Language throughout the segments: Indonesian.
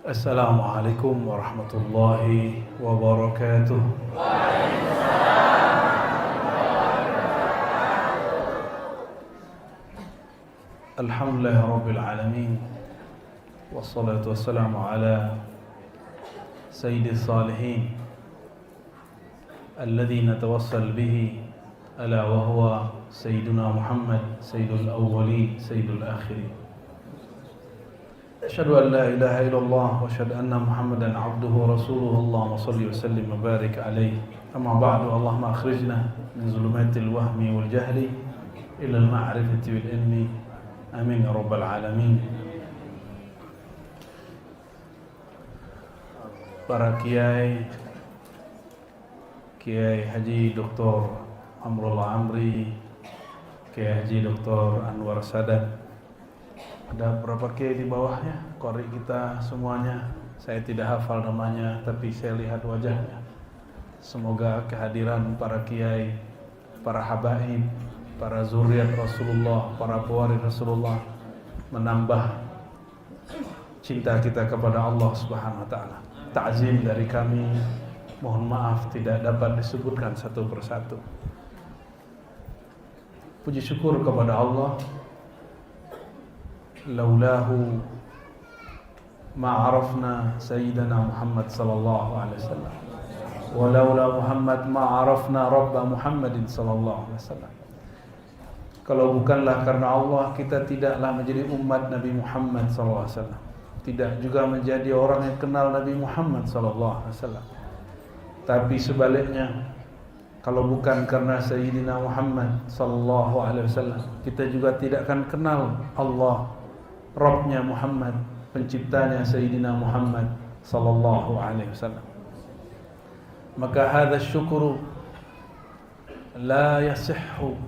Assalamualaikum warahmatullahi wabarakatuh. Alhamdulillah rabbil alamin. Wassalatu wassalamu ala sayyidis salihin alladhi natawassal bihi ala wa huwa sayyiduna Muhammad sayyidul awwalin sayyidul akhirin. Asyhadu an la ilaha illallah wa asyhadu anna Muhammadan abduhu wa rasuluhu. Allahumma shalli wa sallim wa barik alaihi. Amma ba'du. Allahumma akhrijna min zulumatil wahmi wal jahli ila al ma'rifati wal ilmi. Amin ya rabbal alamin. Para kiai Haji Dr. Amrullah Amri, Kiai Haji Dr. Anwar Sadat. Ada berapa kiai di bawahnya? Qari kita semuanya. Saya tidak hafal namanya, tapi saya lihat wajahnya. Semoga kehadiran para kiai, para habaib, para zuriat Rasulullah, para pewaris Rasulullah menambah cinta kita kepada Allah Subhanahu wa taala. Ta'zim dari kami, mohon maaf tidak dapat disebutkan satu persatu. Puji syukur kepada Allah. Laulahu ma'arafna Sayyidina Muhammad sallallahu alaihi wasallam. Wa laula Muhammad ma'arafna Rabba Muhammadin sallallahu alaihi wasallam. Kalau bukanlah karena Allah, kita tidaklah menjadi umat Nabi Muhammad sallallahu alaihi wasallam. Tidak juga menjadi orang yang kenal Nabi Muhammad sallallahu alaihi wasallam. Tapi sebaliknya, kalau bukan karena Sayyidina Muhammad sallallahu alaihi wasallam, kita juga tidak akan kenal Allah, Rabbnya Muhammad, penciptanya Sayyidina Muhammad sallallahu alaihi wasallam. Maka hadha syukru la yasihhu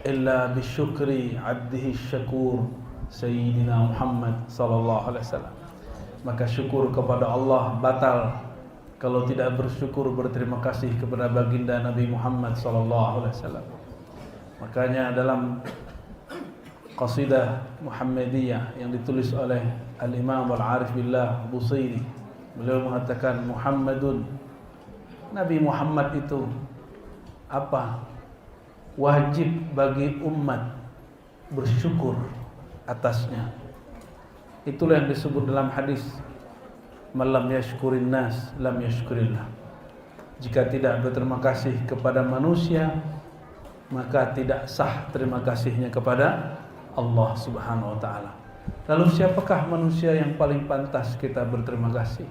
illa bisyukri abdihi syakur Sayyidina Muhammad sallallahu alaihi wasallam. Maka syukur kepada Allah batal kalau tidak bersyukur berterima kasih kepada baginda Nabi Muhammad sallallahu alaihi wasallam. Makanya dalam qasidah Muhammadiyah yang ditulis oleh Al-Imam Al-Arif Billah Busairi, beliau mengatakan Muhammadun, Nabi Muhammad itu apa? Wajib bagi umat bersyukur atasnya. Itulah yang disebut dalam hadis, malam yashkurin nas lam yashkurillah. Jika tidak berterima kasih kepada manusia, maka tidak sah terima kasihnya kepada Allah Subhanahu wa taala. Lalu siapakah manusia yang paling pantas kita berterima kasih?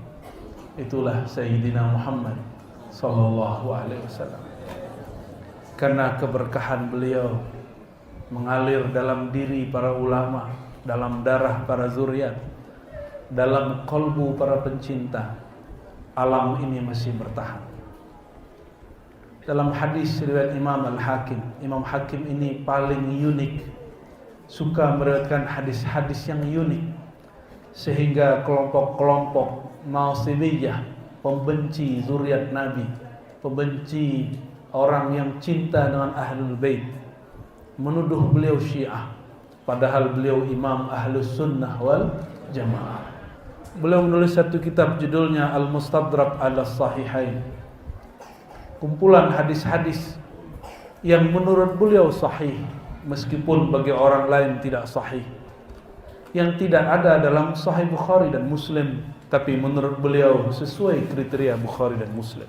Itulah Sayyidina Muhammad sallallahu alaihi wasallam. Karena keberkahan beliau mengalir dalam diri para ulama, dalam darah para zuriat, dalam kalbu para pencinta, alam ini masih bertahan. Dalam hadis riwayat Imam Al-Hakim, Imam Hakim ini paling unik, suka meriwayatkan hadis-hadis yang unik, sehingga kelompok-kelompok Nasibiyah, pembenci zuriat Nabi, pembenci orang yang cinta dengan Ahlul Bait, menuduh beliau Syiah, padahal beliau imam Ahlus Sunnah wal Jamaah. Beliau menulis satu kitab judulnya Al-Mustadrak ala Sahihain, kumpulan hadis-hadis yang menurut beliau sahih, meskipun bagi orang lain tidak sahih, yang tidak ada dalam Sahih Bukhari dan Muslim, tapi menurut beliau sesuai kriteria Bukhari dan Muslim.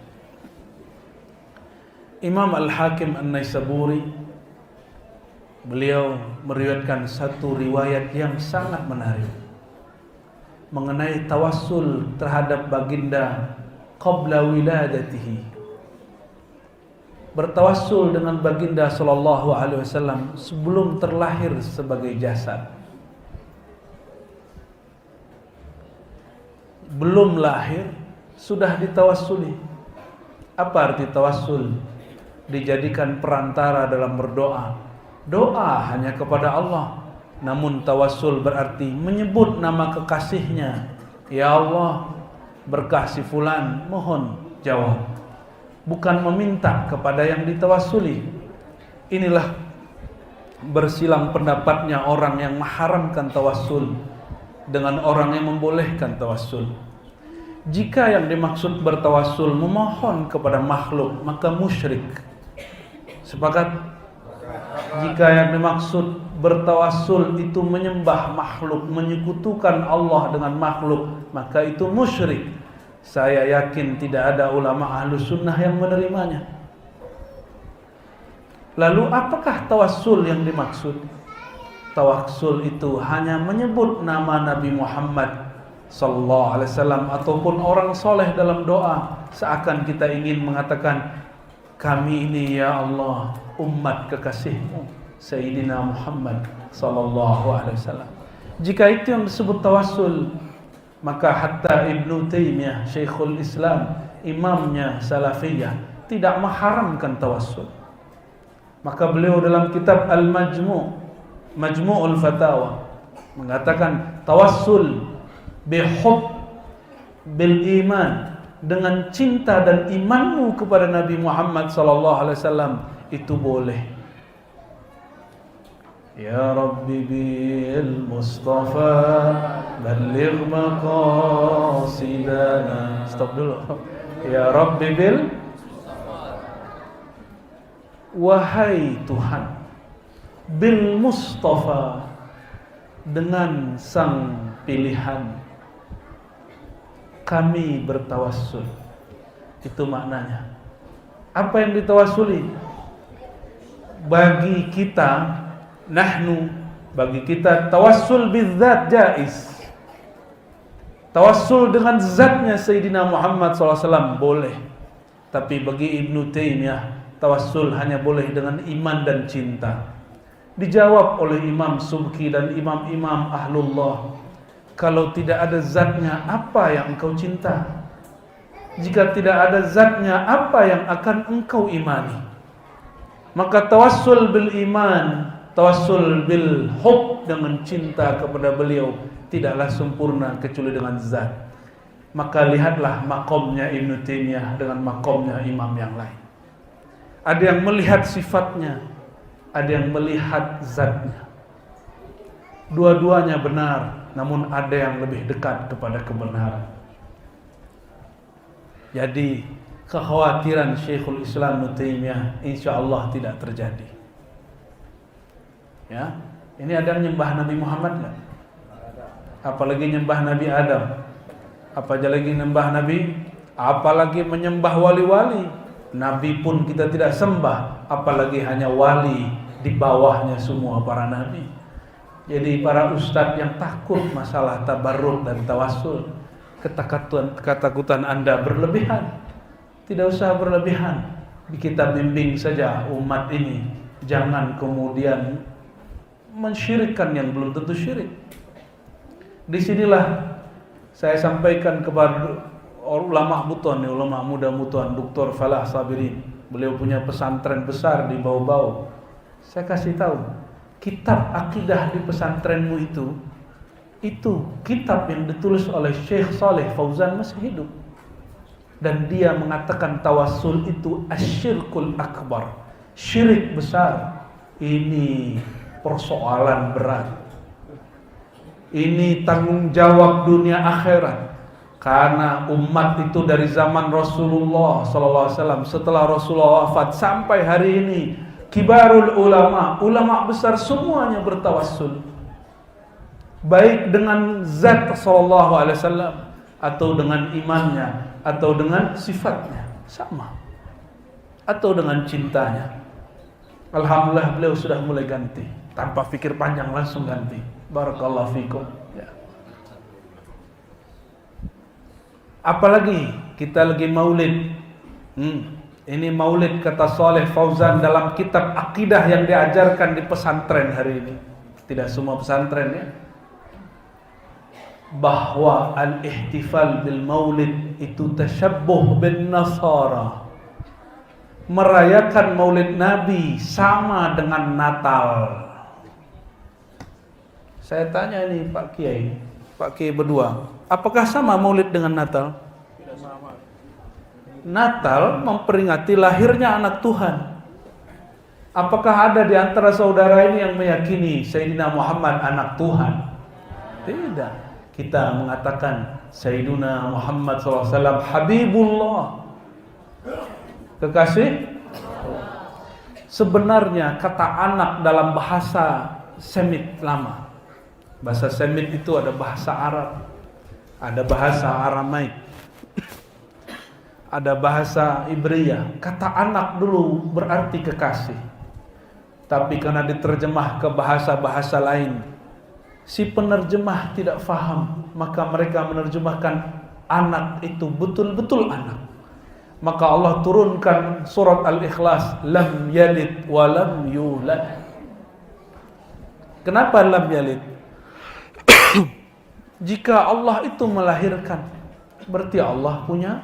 Imam Al-Hakim An-Naisaburi, beliau meriwayatkan satu riwayat yang sangat menarik mengenai tawassul terhadap baginda qabla wiladatihi. Bertawassul dengan baginda sallallahu alaihi wasallam sebelum terlahir sebagai jasad. Belum lahir sudah ditawassuli. Apa arti tawassul? Dijadikan perantara dalam berdoa. Doa hanya kepada Allah, namun tawassul berarti menyebut nama kekasihnya. Ya Allah, berkah si fulan, mohon jawab. Bukan meminta kepada yang ditawassuli. Inilah bersilang pendapatnya orang yang mengharamkan tawassul dengan orang yang membolehkan tawassul. Jika yang dimaksud bertawassul memohon kepada makhluk, maka musyrik. Sepakat? Jika yang dimaksud bertawassul itu menyembah makhluk, menyekutukan Allah dengan makhluk, maka itu musyrik. Saya yakin tidak ada ulama ahlus sunnah yang menerimanya. Lalu apakah tawassul yang dimaksud? Tawassul itu hanya menyebut nama Nabi Muhammad sallallahu alaihi wasallam ataupun orang soleh dalam doa, seakan kita ingin mengatakan, kami ini ya Allah umat kekasihmu Sayyidina Muhammad sallallahu alaihi wasallam. Jika itu yang disebut tawassul, maka hatta Ibnu Taimiyah Syekhul Islam, imamnya Salafiyah, tidak mengharamkan tawassul. Maka beliau dalam kitab Majmu'ul Fatawa mengatakan tawassul bihub bil iman, dengan cinta dan imanmu kepada Nabi Muhammad sallallahu alaihi wasallam itu boleh. Ya Rabbi bil Mustafa balligh maqasidana. Stop dulu. Ya Rabbi bil, wahai Tuhan, bil Mustafa, dengan sang pilihan kami bertawassul. Itu maknanya. Apa yang ditawasuli? Bagi kita, nahnu, bagi kita tawassul bizzat jaiz. Tawassul dengan zatnya Sayyidina Muhammad SAW boleh. Tapi bagi Ibnu Taimiyah, tawassul hanya boleh dengan iman dan cinta. Dijawab oleh Imam Subki dan imam-imam ahlullah, kalau tidak ada zatnya, apa yang engkau cinta? Jika tidak ada zatnya, apa yang akan engkau imani? Maka tawassul bil iman, tawassul bil hub, dengan cinta kepada beliau, tidaklah sempurna kecuali dengan zat. Maka lihatlah makomnya Ibnu Taimiyah dengan makomnya imam yang lain. Ada yang melihat sifatnya, ada yang melihat zatnya. Dua-duanya benar, namun ada yang lebih dekat kepada kebenaran. Jadi kekhawatiran Syekhul Islam Ibnu Taimiyah insyaallah tidak terjadi. Ya, ini ada yang nyembah Nabi Muhammad enggak? Apalagi nyembah Nabi Adam. Apalagi nyembah Nabi, apalagi menyembah wali-wali. Nabi pun kita tidak sembah, apalagi hanya wali di bawahnya semua para nabi. Jadi para ustadz yang takut masalah tabarruk dan tawassul, ketakutan Anda berlebihan. Tidak usah berlebihan. Kita bimbing saja umat ini, jangan kemudian mensyirikkan yang belum tentu syirik. Disinilah saya sampaikan kepada ulama Buton, ulama muda Buton, Dr. Falah Sabirin. Beliau punya pesantren besar di Bau-Bau. Saya kasih tahu, kitab akidah di pesantrenmu itu kitab yang ditulis oleh Syekh Saleh Fauzan masih hidup. Dan dia mengatakan tawassul itu asyirkul akbar, syirik besar. Ini persoalan berat. Ini tanggung jawab dunia akhirat. Karena umat itu dari zaman Rasulullah SAW, setelah Rasulullah wafat sampai hari ini, kibarul ulama, ulama besar semuanya bertawassul, baik dengan zat sallallahu alaihi wasallam atau dengan imannya atau dengan sifatnya sama atau dengan cintanya. Alhamdulillah beliau sudah mulai ganti, tanpa pikir panjang langsung ganti. Barakallahu fikum. Ya. Apalagi kita lagi maulid. Ini maulid kata Saleh Fauzan dalam kitab akidah yang diajarkan di pesantren hari ini. Tidak semua pesantren ya. Bahwa al-ihtifal bil maulid itu tasyabbuh bin nasara. Merayakan maulid Nabi sama dengan Natal. Saya tanya nih Pak Kiai berdua, apakah sama maulid dengan Natal? Tidak sama. Natal memperingati lahirnya anak Tuhan. Apakah ada di antara saudara ini yang meyakini Sayyidina Muhammad anak Tuhan? Tidak. kita mengatakan Sayyiduna Muhammad SAW Habibullah, kekasih. Sebenarnya kata anak dalam bahasa Semit lama, bahasa Semit itu ada bahasa Arab, ada bahasa Aramaik, ada bahasa Ibriyah. Kata anak dulu berarti kekasih, tapi karena diterjemah ke bahasa-bahasa lain, si penerjemah tidak faham, maka mereka menerjemahkan anak itu betul-betul anak. Maka Allah turunkan surat Al-Ikhlas, lam yalid wa lam yulad. Kenapa lam yalid? Jika Allah itu melahirkan, berarti Allah punya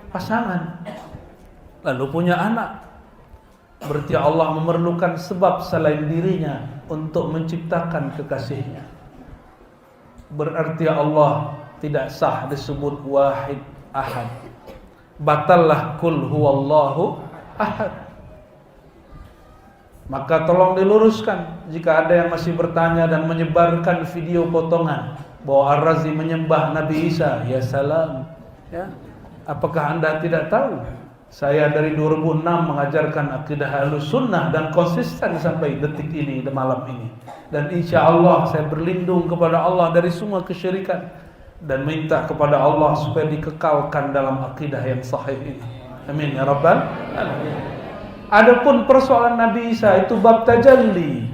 pasangan, lalu punya anak. Berarti Allah memerlukan sebab selain dirinya untuk menciptakan kekasihnya. Berarti Allah tidak sah disebut wahid ahad. Batallah kul huwallahu ahad. Maka tolong diluruskan jika ada yang masih bertanya dan menyebarkan video potongan bahwa Ar-Razi menyembah Nabi Isa. Ya salam, ya. Apakah Anda tidak tahu? Saya dari 2006 mengajarkan akidah Ahlussunnah dan konsisten sampai detik ini, malam ini. Dan insya Allah saya berlindung kepada Allah dari semua kesyirikan dan minta kepada Allah supaya dikekalkan dalam akidah yang sahih ini. Amin ya rabbal alamin. Adapun persoalan Nabi Isa itu bab tajalli,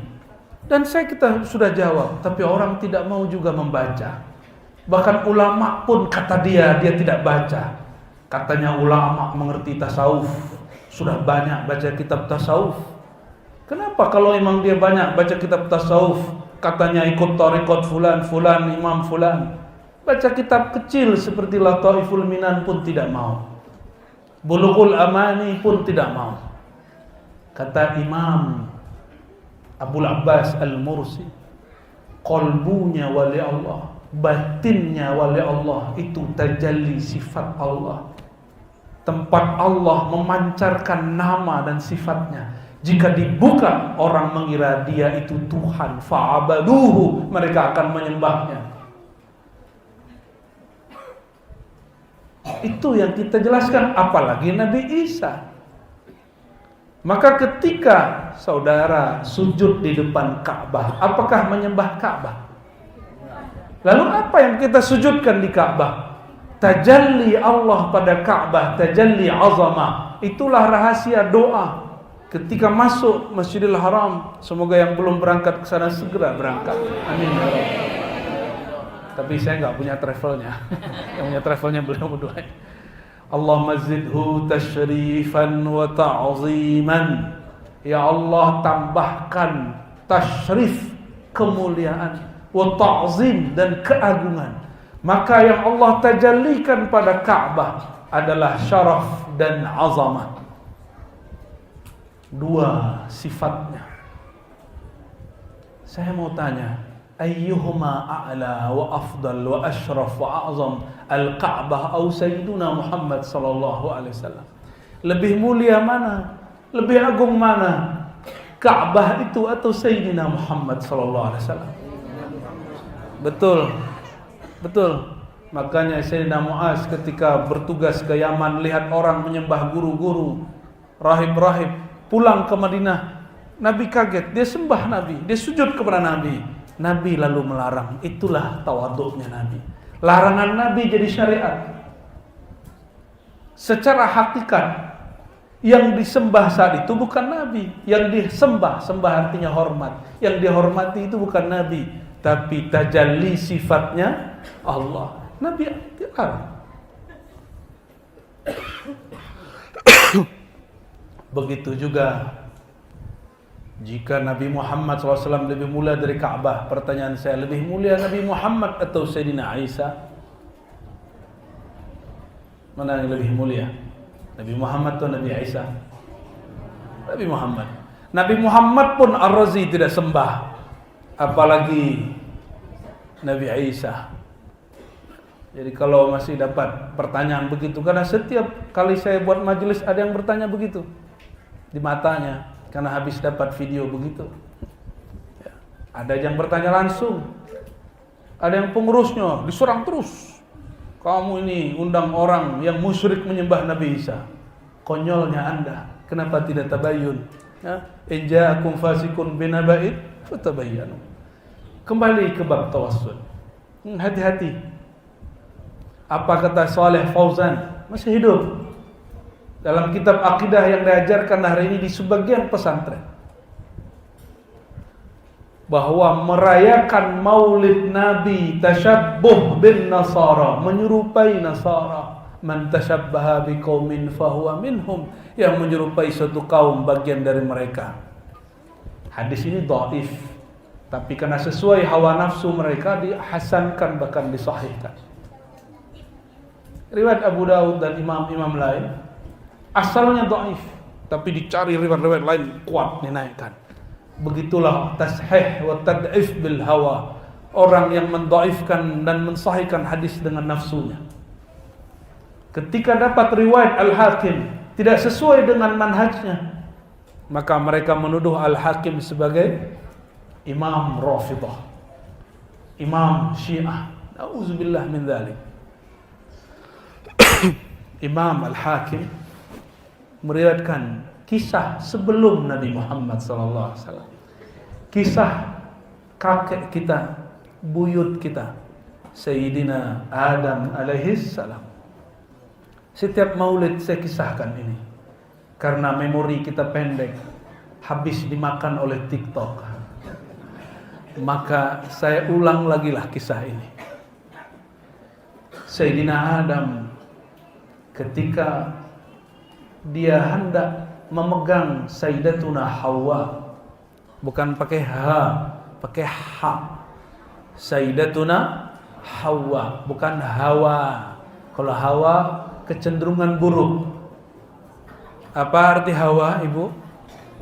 dan kita sudah jawab, tapi orang tidak mau juga membaca. Bahkan ulama pun kata dia tidak baca. Katanya ulama mengerti tasawuf, sudah banyak baca kitab tasawuf. Kenapa kalau memang dia banyak baca kitab tasawuf, katanya ikut thariqat fulan, imam fulan, baca kitab kecil seperti Lataiful Minan pun tidak mau, Bulughul Amani pun tidak mau. Kata Imam Abul Abbas Al-Mursi, qalbunya wali Allah, batinnya wali Allah, itu tajalli sifat Allah. Tempat Allah memancarkan nama dan sifatnya. Jika dibuka, orang mengira dia itu Tuhan. Fa'abaduhu, mereka akan menyembahnya. Itu yang kita jelaskan, apalagi Nabi Isa. Maka ketika saudara sujud di depan Ka'bah, apakah menyembah Ka'bah? Lalu apa yang kita sujudkan di Ka'bah? Tajalli Allah pada Ka'bah, tajalli azamah. Itulah rahasia doa ketika masuk Masjidil Haram. Semoga yang belum berangkat ke sana segera berangkat. Amin ya Rabb. Tapi saya nggak punya travelnya. Yang punya travelnya beliau berdoa. Allahumma zidhu tashrifan wa ta'ziman. Ya Allah, tambahkan tashrif, kemuliaan, wa ta'zim, dan keagungan. Maka yang Allah tajallikan pada Ka'bah adalah syaraf dan azamah. Dua sifatnya. Saya mau tanya, ayyuhuma a'la wa afdal wa ashraf wa a'zam, al-Ka'bah atau Sayyiduna Muhammad sallallahu alaihi wasallam? Lebih mulia mana? Lebih agung mana? Ka'bah itu atau Sayyidina Muhammad sallallahu alaihi wasallam? Betul. Betul. Makanya Sayyidina Muaz ketika bertugas ke Yaman, lihat orang menyembah guru-guru, rahib-rahib, pulang ke Madinah, Nabi kaget, dia sembah Nabi, dia sujud kepada Nabi. Nabi lalu melarang. Itulah tawaduknya Nabi. Larangan Nabi jadi syariat. Secara hakikat, yang disembah saat itu bukan Nabi. Yang disembah, sembah artinya hormat. Yang dihormati itu bukan Nabi, tapi tajalli sifatnya Allah. Nabi dilarang. Begitu juga jika Nabi Muhammad SAW lebih mulia dari Ka'bah. Pertanyaan saya, lebih mulia Nabi Muhammad atau Sayyidina Isa? Mana yang lebih mulia? Nabi Muhammad atau Nabi Isa? Nabi Muhammad. Nabi Muhammad pun Ar-Razi tidak sembah, apalagi Nabi Isa. Jadi kalau masih dapat pertanyaan begitu, karena setiap kali saya buat majelis ada yang bertanya begitu di matanya, karena habis dapat video begitu. Ya. Ada yang bertanya langsung, Ada yang pengurusnya diserang terus. Kamu ini undang orang yang musyrik menyembah Nabi Isa. Konyolnya Anda. Kenapa tidak tabayyun? In ja'akum fasiqun binaba'in fatabayyanu. Kembali ke bab tawassul. Hati-hati. Apa kata Saleh Fauzan? Masih hidup. Dalam kitab akidah yang diajarkan hari ini di sebagian pesantren, bahwa merayakan maulid Nabi tasyabbuh bin Nasara, menyerupai Nasara. Man tasyabbaha biqaumin fahuwa minhum, yang menyerupai suatu kaum bagian dari mereka. Hadis ini dhaif, tapi karena sesuai hawa nafsu mereka dihasankan, bahkan disahihkan. Riwayat Abu Daud dan imam-imam lain asalnya dhaif, tapi dicari riwayat-riwayat lain kuat dinaikkan. Begitulah tashih wa tad'if bil hawa, orang yang mendhaifkan dan mensahihkan hadis dengan nafsunya. Ketika dapat riwayat Al-Hakim tidak sesuai dengan manhajnya, maka mereka menuduh Al-Hakim sebagai imam Rafidah, imam Syiah. Nauzubillah min dzalik. Imam Al-Hakim meriwayatkan kisah sebelum Nabi Muhammad sallallahu alaihi wasallam. Kisah kakek kita, buyut kita, Sayyidina Adam alaihi salam. Setiap maulid saya kisahkan ini, karena memori kita pendek, habis dimakan oleh TikTok. Maka saya ulang lagi lah kisah ini. Sayyidina Adam ketika dia hendak memegang Sayyidatuna Hawa, bukan pakai H, pakai H. Sayyidatuna Hawa, bukan Hawa. Kalau Hawa kecenderungan buruk. Apa arti Hawa, Ibu?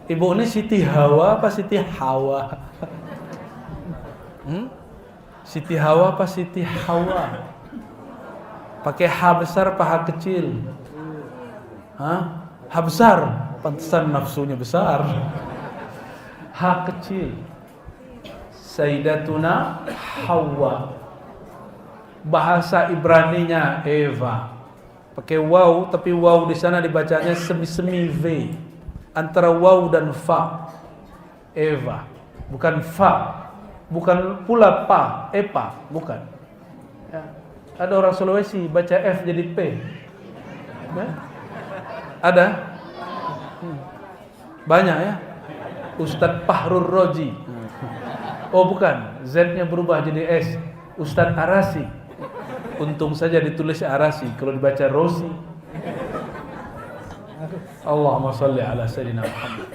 Ibu ini Siti Hawa apa Siti Hawa? Siti Hawa apa Siti Hawa? Pakai H besar apa H kecil? H besar, pantesan nafsunya besar. H kecil. Sayyidatuna Hawa. Bahasa Ibraninya Eva. Pakai waw, tapi waw di sana dibacanya semi-semi V. Antara waw dan fa. Eva. Bukan fa. Bukan pula pa, epa, bukan. Ya. Ada orang Sulawesi baca F jadi P. Ya? Ada? Banyak ya? Ustadz Fahrur Roji. Oh bukan, Z-nya berubah jadi S. Ustadz Arasi. Untung saja ditulis Arasi, kalau dibaca Rosi. Allahumma shalli ala sayyidina Muhammad.